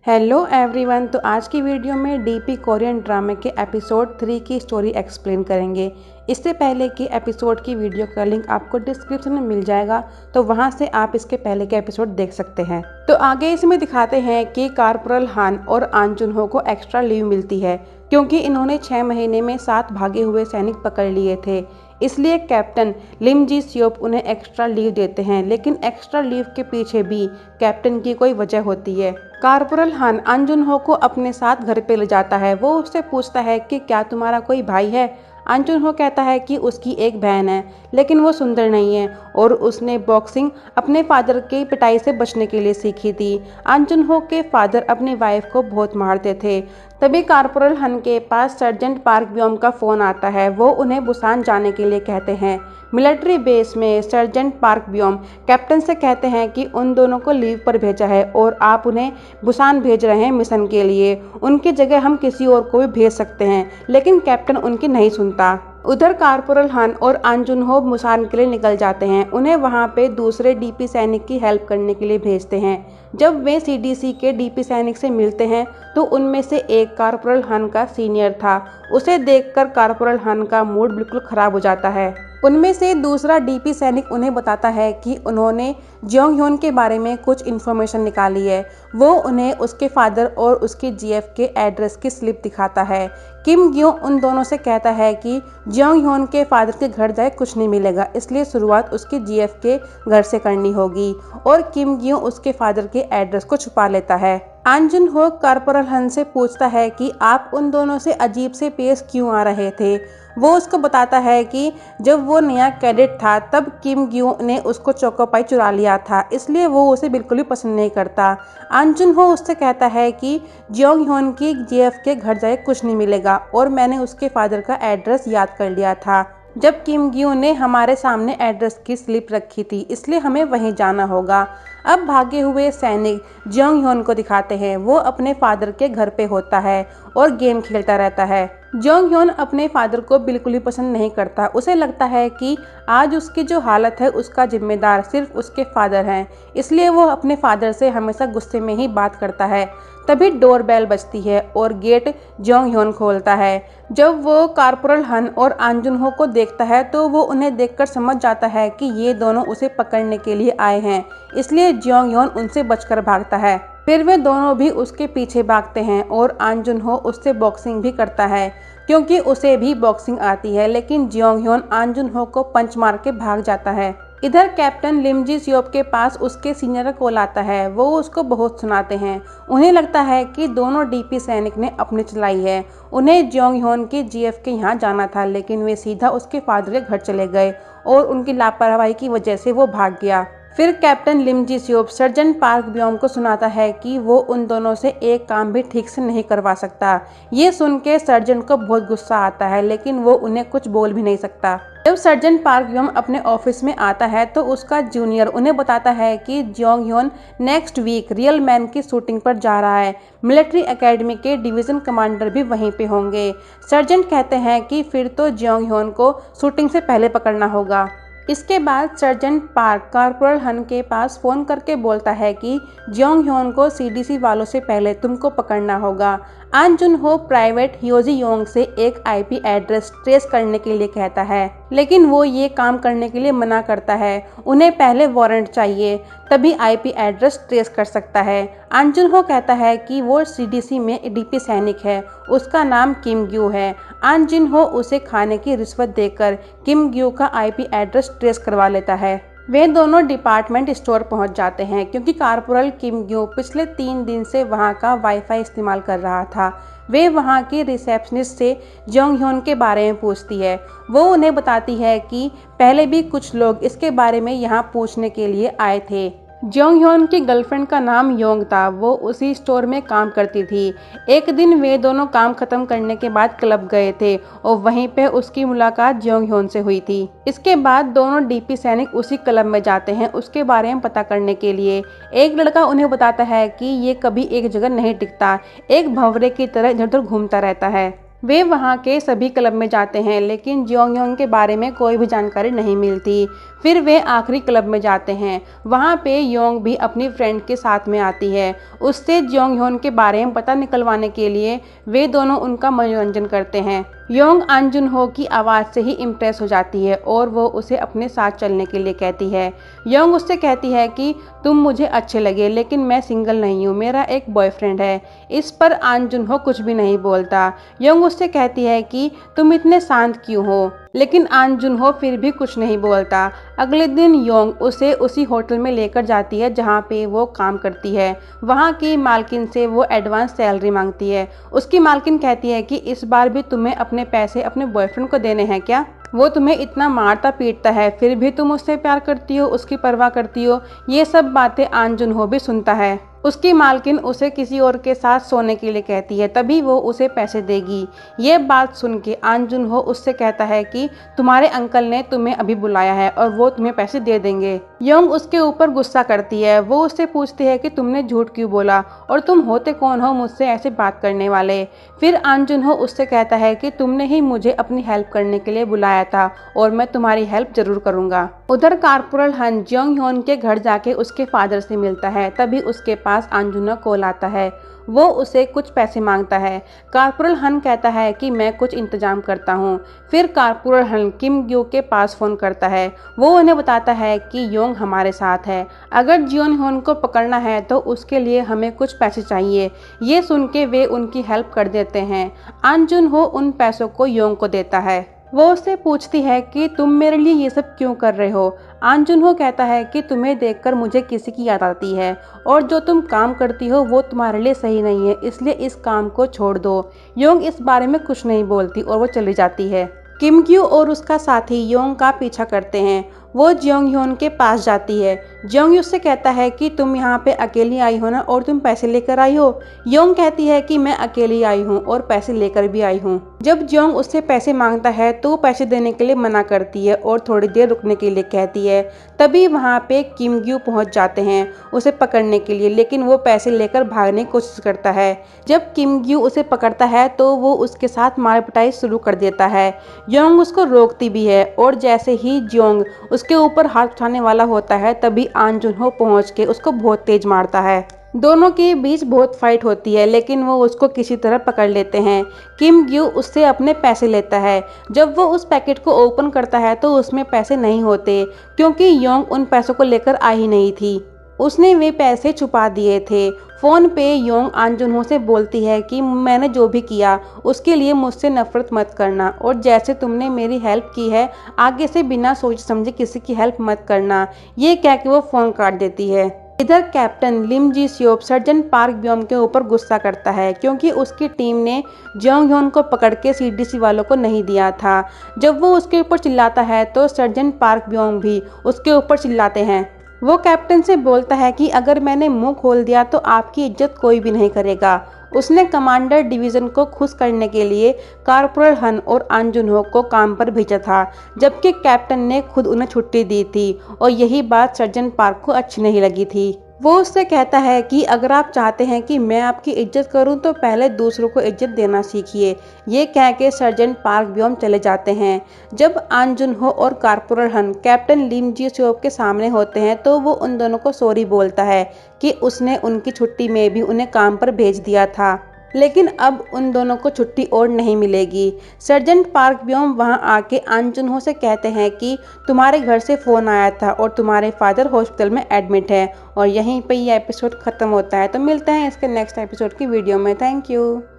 Hello everyone. तो आज की वीडियो में डीपी कोरियन ड्रामे के एपिसोड 3 की स्टोरी एक्सप्लेन करेंगे। इससे पहले कि एपिसोड की वीडियो का लिंक आपको डिस्क्रिप्शन में मिल जाएगा, तो वहां से आप इसके पहले के एपिसोड देख सकते हैं। तो आगे इसमें दिखाते हैं कि कॉर्पोरल हान और आन जुन हो को एक्स्ट्रा लीव मिलती है क्योंकि इन्होंने 6 महीने में 7 भागे हुए सैनिक पकड़ लिए थे। इसलिए कैप्टन लिम जी सियोप उन्हें एक्स्ट्रा लीव देते हैं, लेकिन एक्स्ट्रा लीव के पीछे भी कैप्टन की कोई वजह होती है। कॉर्पोरल हान अन जुन हो को अपने साथ घर पे ले जाता है। वो उससे पूछता है कि क्या तुम्हारा कोई भाई है। अन जुन हो कहता है कि उसकी एक बहन है, लेकिन वो सुंदर नहीं है और उसने बॉक्सिंग अपने फादर की पिटाई से बचने के लिए सीखी थी। अन जुन हो के फादर अपनी वाइफ को बहुत मारते थे। तभी कॉर्पोरल हन के पास सर्जेंट पार्क ब्योम का फ़ोन आता है। वो उन्हें बुसान जाने के लिए कहते हैं। मिलिट्री बेस में सर्जेंट पार्क ब्योम कैप्टन से कहते हैं कि उन दोनों को लीव पर भेजा है और आप उन्हें बुसान भेज रहे हैं मिशन के लिए। उनकी जगह हम किसी और को भी भेज सकते हैं, लेकिन कैप्टन उनकी नहीं सुनता। उधर कॉर्पोरल हान और अन जुन हो बुसान के लिए निकल जाते हैं। उन्हें वहां पे दूसरे डीपी सैनिक की हेल्प करने के लिए भेजते हैं। जब वे सीडीसी के डीपी सैनिक से मिलते हैं तो उनमें से एक कॉर्पोरल हान का सीनियर था। उसे देखकर कॉर्पोरल हान का मूड बिल्कुल खराब हो जाता है। उनमें से दूसरा डीपी सैनिक उन्हें बताता है कि उन्होंने जियोंग ह्योन के बारे में कुछ इन्फॉर्मेशन निकाली है। वो उन्हें उसके फादर और उसके जीएफ के एड्रेस की स्लिप दिखाता है। किम ग्यो उन दोनों से कहता है कि जियोंग ह्योन के फादर के घर जाए कुछ नहीं मिलेगा, इसलिए शुरुआत उसके जीएफ के घर से करनी होगी और किम ग्यो उसके फादर के एड्रेस को छुपा लेता है। अन जुन हो कॉर्पोरल हन से पूछता है कि आप उन दोनों से अजीब से पेश क्यों आ रहे थे। वो उसको बताता है कि जब वो नया कैडेट था तब किम ग्यो ने उसको चोकोपाई चुरा लिया था, इसलिए वो उसे बिल्कुल भी पसंद नहीं करता। अन जुन हो उससे कहता है कि जियोंग ह्योन की जीएफ के घर जाए कुछ नहीं मिलेगा और मैंने उसके फादर का एड्रेस याद कर लिया था जब किम ग्यो ने हमारे सामने एड्रेस की स्लिप रखी थी, इसलिए हमें वहीं जाना होगा। अब भागे हुए सैनिक जियोंग ह्योन को दिखाते हैं। वो अपने फादर के घर पे होता है और गेम खेलता रहता है। जियोंग ह्योन अपने फादर को बिल्कुल भी पसंद नहीं करता। उसे लगता है कि आज उसकी जो हालत है उसका जिम्मेदार सिर्फ उसके फादर हैं, इसलिए वो अपने फादर से हमेशा गुस्से में ही बात करता है। तभी डोर बेल बजती है और गेट जियोंग ह्योन खोलता है। जब वो कॉर्पोरल हन और अन जुन हो को देखता है तो वो उन्हें देखकर समझ जाता है कि ये दोनों उसे पकड़ने के लिए आए हैं, इसलिए जियोंग ह्योन उनसे बचकर भागता है। फिर वे दोनों भी उसके पीछे भागते हैं और अन जुन हो उससे बॉक्सिंग भी करता है क्योंकि उसे भी बॉक्सिंग आती है, लेकिन जियोंग ह्योन अन जुन हो को पंच मार के भाग जाता है। इधर कैप्टन लिम जी सियोप के पास उसके सीनियर का कॉल आता है। वो उसको बहुत सुनाते हैं। उन्हें लगता है कि दोनों डीपी सैनिक ने अपनी चलाई है। उन्हें जियोंग ह्योन के जीएफ के यहाँ जाना था, लेकिन वे सीधा उसके फादर के घर चले गए और उनकी लापरवाही की वजह से वो भाग गया। फिर कैप्टन लिम जी सियोप सर्जेंट पार्क ब्योम को सुनाता है कि वो उन दोनों से एक काम भी ठीक से नहीं करवा सकता। ये सुन के सर्जेंट को बहुत गुस्सा आता है, लेकिन वो उन्हें कुछ बोल भी नहीं सकता। जब सर्जेंट पार्क ब्योम अपने ऑफिस में आता है तो उसका जूनियर उन्हें बताता है कि Jeong Hyeon next week real man की शूटिंग पर जा रहा है। मिलिट्री एकेडमी के डिवीजन कमांडर भी वहीं पे होंगे। सर्जेंट कहते हैं कि फिर तो जियोंग ह्योन को शूटिंग से पहले पकड़ना होगा। इसके बाद सर्जेंट पार्क कॉर्पोरल हन के पास फ़ोन करके बोलता है कि जियोंग ह्योन को सीडीसी वालों से पहले तुमको पकड़ना होगा। अन जुन हो प्राइवेट ह्योजी योंग से एक आईपी एड्रेस ट्रेस करने के लिए कहता है, लेकिन वो ये काम करने के लिए मना करता है। उन्हें पहले वारंट चाहिए, तभी आईपी एड्रेस ट्रेस कर सकता है। अन जुन हो कहता है कि वो सीडीसी में डीपी सैनिक है, उसका नाम किम ग्यो है। अन जिन हो उसे खाने की रिश्वत देकर किम ग्यो का आईपी एड्रेस ट्रेस करवा लेता है। वे दोनों डिपार्टमेंट स्टोर पहुंच जाते हैं क्योंकि कॉर्पोरल किम ग्यो पिछले 3 दिन से वहां का वाईफाई इस्तेमाल कर रहा था। वे वहां की रिसेप्शनिस्ट से जियोंग ह्योन के बारे में पूछती है। वो उन्हें बताती है कि पहले भी कुछ लोग इसके बारे में यहाँ पूछने के लिए आए थे। जियोंग ह्योन की गर्लफ्रेंड का नाम योंग था। वो उसी स्टोर में काम करती थी। एक दिन वे दोनों काम खत्म करने के बाद क्लब गए थे और वहीं पे उसकी मुलाकात जियोंग ह्योन से हुई थी। इसके बाद दोनों डीपी सैनिक उसी क्लब में जाते हैं उसके बारे में पता करने के लिए। एक लड़का उन्हें बताता है कि ये कभी एक जगह नहीं टिकता, एक भंवरे की तरह इधर उधर घूमता रहता है। वे वहाँ के सभी क्लब में जाते हैं लेकिन जियोंग ह्योन के बारे में कोई भी जानकारी नहीं मिलती। फिर वे आखिरी क्लब में जाते हैं। वहाँ पे योंग भी अपनी फ्रेंड के साथ में आती है। उससे जियोंग ह्योन के बारे में पता निकलवाने के लिए वे दोनों उनका मनोरंजन करते हैं। योंग अन जुन हो की आवाज़ से ही इम्प्रेस हो जाती है और वो उसे अपने साथ चलने के लिए कहती है। योंग उससे कहती है कि तुम मुझे अच्छे लगे लेकिन मैं सिंगल नहीं हूँ, मेरा एक बॉयफ्रेंड है। इस पर अन जुन हो कुछ भी नहीं बोलता। योंग उससे कहती है कि तुम इतने शांत क्यों हो, लेकिन अन जुन हो फिर भी कुछ नहीं बोलता। अगले दिन योंग उसे उसी होटल में लेकर जाती है जहाँ पे वो काम करती है। वहाँ की मालकिन से वो एडवांस सैलरी मांगती है। उसकी मालकिन कहती है कि इस बार भी तुम्हें अपने पैसे अपने बॉयफ्रेंड को देने हैं क्या? वो तुम्हें इतना मारता पीटता है फिर भी तुम उससे प्यार करती हो, उसकी परवाह करती हो। ये सब बातें अन जुन हो भी सुनता है। उसकी मालकिन उसे किसी और के साथ सोने के लिए कहती है, तभी वो उसे पैसे देगी। ये बात सुन के अन जुन हो उससे कहता है कि तुम्हारे अंकल ने तुम्हें अभी बुलाया है और वो तुम्हें पैसे दे देंगे। योंग उसके ऊपर गुस्सा करती है। वो उससे पूछती है कि तुमने झूठ क्यों बोला और तुम होते कौन हो मुझसे ऐसे बात करने वाले। फिर अन जुन हो उससे कहता है कि तुमने ही मुझे अपनी हेल्प करने के लिए बुलाया था और मैं तुम्हारी हेल्प जरूर करूंगा। उधर कारपोरल हन जियोंग ह्योन के घर जाके उसके फादर से मिलता है। तभी उसके पास अन जुन हो कॉल आता है। वो उसे कुछ पैसे मांगता है। कारपोरल हन कहता है कि मैं कुछ इंतजाम करता हूँ। फिर कारपोरल हन किम ग्यू के पास फ़ोन करता है। वो उन्हें बताता है कि योंग हमारे साथ है, अगर जियोंग ह्योन को पकड़ना है तो उसके लिए हमें कुछ पैसे चाहिए। ये सुन के वे उनकी हेल्प कर देते हैं। अन जुन हो उन पैसों को योंग को देता है। वो उससे पूछती है कि तुम मेरे लिए ये सब क्यों कर रहे हो। अन जुन हो कहता है कि तुम्हें देखकर मुझे किसी की याद आती है और जो तुम काम करती हो वो तुम्हारे लिए सही नहीं है, इसलिए इस काम को छोड़ दो। योंग इस बारे में कुछ नहीं बोलती और वो चली जाती है। किम ग्यू और उसका साथी योंग का पीछा करते हैं। वो जियोंग ह्योन के पास जाती है। जियोंग उससे कहता है कि तुम यहाँ पे अकेली आई हो ना और तुम पैसे लेकर आई हो। योंग कहती है कि मैं अकेली आई हूँ और पैसे लेकर भी आई हूँ। जब जियोंग उससे पैसे मांगता है तो वो पैसे देने के लिए मना करती है और थोड़ी देर रुकने के लिए कहती है। तभी वहाँ पे किम ग्यू पहुँच जाते हैं उसे पकड़ने के लिए, लेकिन वो पैसे लेकर भागने की कोशिश करता है। जब किम ग्यू उसे पकड़ता है तो वो उसके साथ मार पिटाई शुरू कर देता है। योंग उसको रोकती भी है और जैसे ही जियोंग उसके ऊपर हाथ उठाने वाला होता है तभी अन जुन हो पहुंच के उसको बहुत तेज मारता है। दोनों के बीच बहुत फाइट होती है लेकिन वो उसको किसी तरह पकड़ लेते हैं। किम ग्यू उससे अपने पैसे लेता है। जब वो उस पैकेट को ओपन करता है तो उसमें पैसे नहीं होते क्योंकि योंग उन पैसों को लेकर आई ही नहीं थी, उसने वे पैसे छुपा दिए थे। फ़ोन पे योंग अन जुन हो से बोलती है कि मैंने जो भी किया उसके लिए मुझसे नफरत मत करना और जैसे तुमने मेरी हेल्प की है आगे से बिना सोच समझे किसी की हेल्प मत करना। ये कह के वो फ़ोन काट देती है। इधर कैप्टन लिम जी स्योप सर्जन पार्क ब्योम के ऊपर गुस्सा करता है क्योंकि उसकी टीम ने जियोंग ह्योन को पकड़ के सीडीसी वालों को नहीं दिया था। जब वो उसके ऊपर चिल्लाता है तो सर्जन पार्क ब्योम भी उसके ऊपर चिल्लाते हैं। वो कैप्टन से बोलता है कि अगर मैंने मुंह खोल दिया तो आपकी इज्जत कोई भी नहीं करेगा। उसने कमांडर डिवीज़न को खुश करने के लिए कारपोरल हन और अन जुन हो को काम पर भेजा था, जबकि कैप्टन ने खुद उन्हें छुट्टी दी थी और यही बात सर्जन पार्क को अच्छी नहीं लगी थी। वो उससे कहता है कि अगर आप चाहते हैं कि मैं आपकी इज्जत करूं तो पहले दूसरों को इज्जत देना सीखिए। ये कह के सर्जन पार्क ब्योम चले जाते हैं। जब अन जुन हो और कारपोरल हन कैप्टन लिम जी स्योप के सामने होते हैं तो वो उन दोनों को सॉरी बोलता है कि उसने उनकी छुट्टी में भी उन्हें काम पर भेज दिया था, लेकिन अब उन दोनों को छुट्टी और नहीं मिलेगी। सर्जन पार्क ब्योम वहां आके अन जुन हो से कहते हैं कि तुम्हारे घर से फ़ोन आया था और तुम्हारे फादर हॉस्पिटल में एडमिट है। और यहीं पे ये एपिसोड ख़त्म होता है। तो मिलते हैं इसके नेक्स्ट एपिसोड की वीडियो में। Thank you.